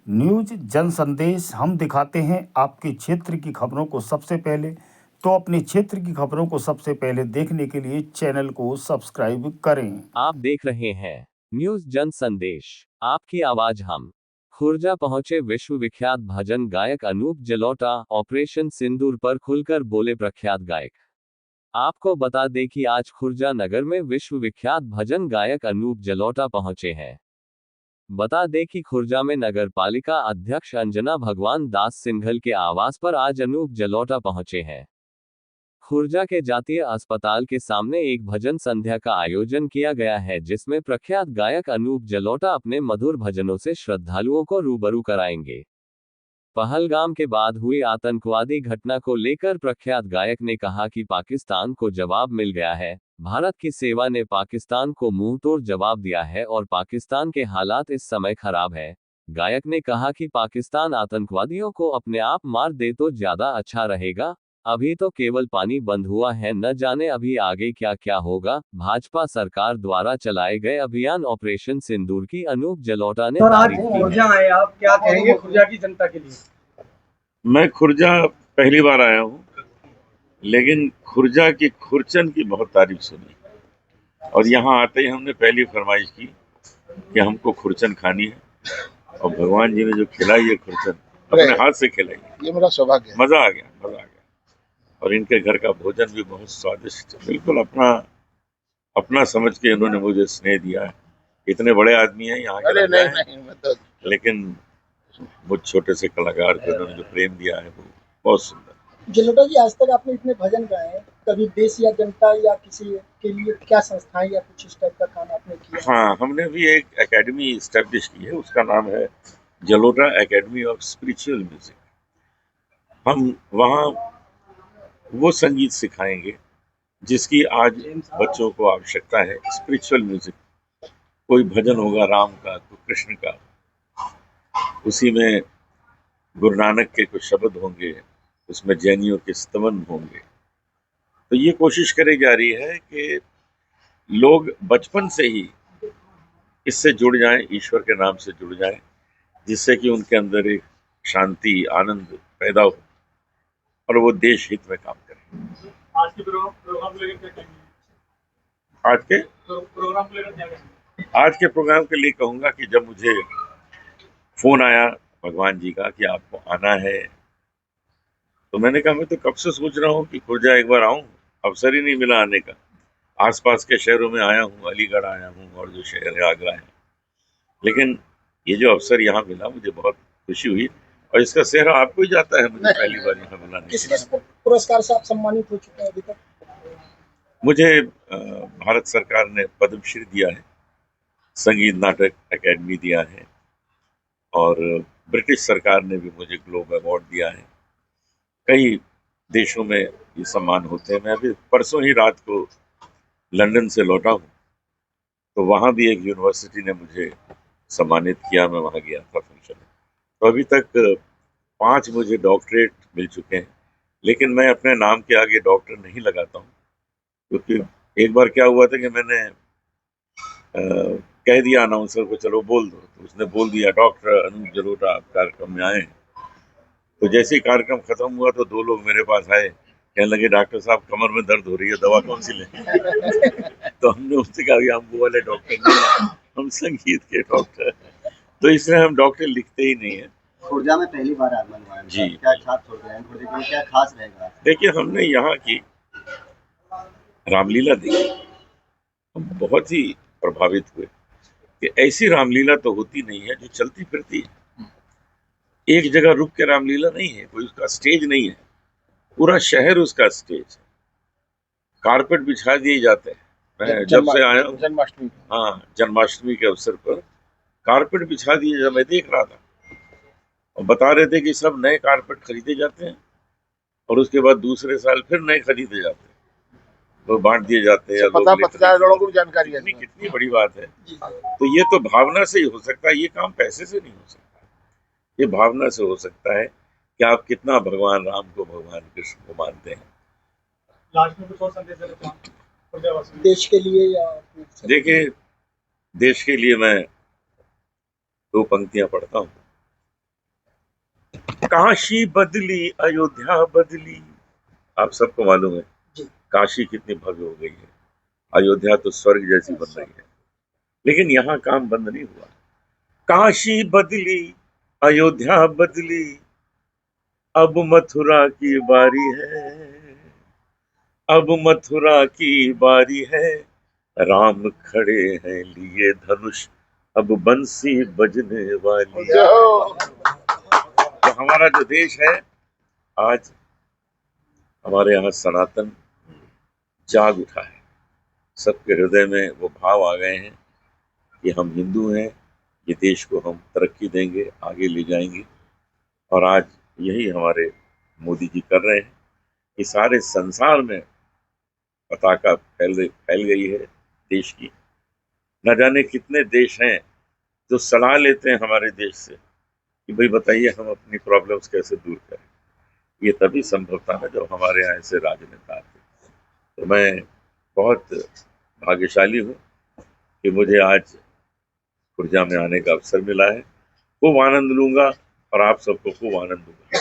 News जन संदेश हम दिखाते हैं आपके क्षेत्र की खबरों को सबसे पहले। तो अपने क्षेत्र की खबरों को सबसे पहले देखने के लिए चैनल को सब्सक्राइब करें। आप देख रहे हैं न्यूज जन संदेश, आपकी आवाज हम। खुर्जा पहुंचे विश्व विख्यात भजन गायक अनूप जलोटा। ऑपरेशन सिंदूर पर खुलकर बोले प्रख्यात गायक। आपको बता दें कि आज खुर्जा नगर में विश्व विख्यात भजन गायक अनूप जलोटा पहुंचे हैं। बता दें कि खुर्जा में नगर पालिका अध्यक्ष अंजना भगवान दास सिंघल के आवास पर आज अनूप जलोटा पहुंचे हैं। खुर्जा के जातीय अस्पताल के सामने एक भजन संध्या का आयोजन किया गया है, जिसमें प्रख्यात गायक अनूप जलोटा अपने मधुर भजनों से श्रद्धालुओं को रूबरू कराएंगे। पहलगाम के बाद हुई आतंकवादी घटना को लेकर प्रख्यात गायक ने कहा कि पाकिस्तान को जवाब मिल गया है। भारत की सेवा ने पाकिस्तान को मुंहतोड़ जवाब दिया है और पाकिस्तान के हालात इस समय खराब है। गायक ने कहा कि पाकिस्तान आतंकवादियों को अपने आप मार दे तो ज्यादा अच्छा रहेगा। अभी तो केवल पानी बंद हुआ है, न जाने अभी आगे क्या क्या होगा। भाजपा सरकार द्वारा चलाए गए अभियान ऑपरेशन सिंदूर की अनूप जलोटा ने तारीफ की है। खुर्जा आए, आप क्या कहेंगे खुर्जा की जनता के लिए? मैं खुर्जा पहली बार आया हूँ, लेकिन खुर्जा की खुरचन की बहुत तारीफ सुनी और यहाँ आते ही हमने पहली फरमाइश की कि हमको खुरचन खानी है, और भगवान जी ने जो खिलाई है खुरचन, अपने हाथ से खिलाई, ये मेरा सौभाग्य है। मजा आ गया। और इनके घर का भोजन भी बहुत स्वादिष्ट, बिल्कुल अपना समझ के इन्होंने मुझे स्नेह दिया है। इतने बड़े आदमी हैं यहाँ के, नहीं, लेकिन मुझ छोटे से कलाकार को इन्होंने जो प्रेम दिया है वो बहुत सुंदर। जलोटा जी, आज तक आपने इतने भजन गाए हैं, कभी देश या जनता या किसी के लिए क्या संस्थाएं या कुछ इस टाइप का काम आपने किया? हाँ, हमने भी एक एकेडमी इस्टेब्लिश की है, उसका नाम है Jalota academy of spiritual music. हम वहाँ वो संगीत सिखाएंगे जिसकी आज बच्चों को आवश्यकता है। स्पिरिचुअल म्यूजिक, कोई भजन होगा राम का, कोई कृष्ण का, उसी में गुरु नानक के कुछ शब्द होंगे, उसमें जैनियों के स्तवन होंगे। तो ये कोशिश करी जा रही है कि लोग बचपन से ही इससे जुड़ जाएं, ईश्वर के नाम से जुड़ जाएं, जिससे कि उनके अंदर एक शांति, आनंद पैदा हो और वो देश हित में काम करें। आज के प्रोग्राम के लिए क्या कहेंगे? आज के प्रोग्राम के लिए कहूँगा कि जब मुझे फोन आया भगवान जी का कि आपको आना है, तो मैंने कहा मैं तो कब से सोच रहा हूँ कि खुर्जा एक बार आऊँ, अवसर ही नहीं मिला आने का। आसपास के शहरों में आया हूँ, अलीगढ़ आया हूँ और जो शहर है आगरा है, लेकिन ये जो अवसर यहाँ मिला मुझे बहुत खुशी हुई, और इसका सेहरा आपको ही जाता है मुझे पहली बार यहाँ बुलाने। किस पुरस्कार से आप सम्मानित हो चुके हैं अभी तक? मुझे भारत सरकार ने पद्मश्री दिया है, संगीत नाटक अकेडमी दिया है, और ब्रिटिश सरकार ने भी मुझे ग्लोब अवार्ड दिया है। कई देशों में ये सम्मान होते हैं। मैं अभी परसों ही रात को लंदन से लौटा हूँ, तो वहाँ भी एक यूनिवर्सिटी ने मुझे सम्मानित किया, मैं वहाँ गया था फंक्शन में। तो अभी तक 5 मुझे डॉक्टरेट मिल चुके हैं, लेकिन मैं अपने नाम के आगे डॉक्टर नहीं लगाता हूँ, क्योंकि एक बार क्या हुआ था कि मैंने कह दिया अनाउंसर को चलो बोल दो, तो उसने बोल दिया डॉक्टर अनूप जलोटा आप कार्यक्रम में आए हैं। तो जैसे ही कार्यक्रम खत्म हुआ तो 2 लोग मेरे पास आए, कहने लगे डॉक्टर साहब कमर में दर्द हो रही है, दवा कौन सी लें? तो हमने उससे कहा हम वो वाले डॉक्टर नहीं हैं, हम संगीत के डॉक्टर हैं। तो इसलिए हम डॉक्टर लिखते ही नहीं है। खुर्जा में पहली बार आगमन हुआ है जी, क्या छाप छोड़ रहे हैं खुर्जा के लिए, क्या खास रहेगा? देखिए, हमने यहाँ की रामलीला देखी, हम बहुत ही प्रभावित हुए कि ऐसी रामलीला तो होती नहीं है जो चलती फिरती है। एक जगह रुक के रामलीला नहीं है, कोई उसका स्टेज नहीं है, पूरा शहर उसका स्टेज है। कारपेट बिछा दिए जाते हैं। मैं जब से आया हूँ जन्माष्टमी, हाँ, जन्माष्टमी के अवसर पर कारपेट बिछा दिए, जब मैं देख रहा था और बता रहे थे कि सब नए कारपेट खरीदे जाते हैं और उसके बाद दूसरे साल फिर नए खरीदे जाते हैं, वो बांट दिए जाते हैं। लोगों को भी जानकारी है, कितनी बड़ी बात है। तो ये तो भावना से ही हो सकता है, ये काम पैसे से नहीं हो सकता, ये भावना से हो सकता है कि आप कितना भगवान राम को, भगवान कृष्ण को मानते हैं। लास्ट में कुछ और संदेश देना चाहूं देश के लिए या? देखिए, देश के लिए मैं 2 पंक्तियां पढ़ता हूँ। काशी बदली अयोध्या बदली। आप सबको मालूम है जी। काशी कितनी भव्य हो गई है, अयोध्या तो स्वर्ग जैसी बन रही है, लेकिन यहाँ काम बंद नहीं हुआ। काशी बदली अयोध्या बदली, अब मथुरा की बारी है, अब मथुरा की बारी है, राम खड़े हैं लिए धनुष, अब बंसी बजने वाली है। तो हमारा जो देश है, आज हमारे यहाँ सनातन जाग उठा है, सबके हृदय में वो भाव आ गए हैं कि हम हिंदू हैं, ये देश को हम तरक्की देंगे, आगे ले जाएंगे। और आज यही हमारे मोदी जी कर रहे हैं कि सारे संसार में पताका फैल गई है देश की। न जाने कितने देश हैं जो सलाह लेते हैं हमारे देश से कि भाई बताइए हम अपनी प्रॉब्लम्स कैसे दूर करें। ये तभी संभव था ना जब हमारे यहाँ ऐसे राजनेता थे। तो मैं बहुत भाग्यशाली हूँ कि मुझे आज खुर्जा में आने का अवसर मिला है। खूब आनंद लूंगा और आप सबको खूब आनंद दूंगा।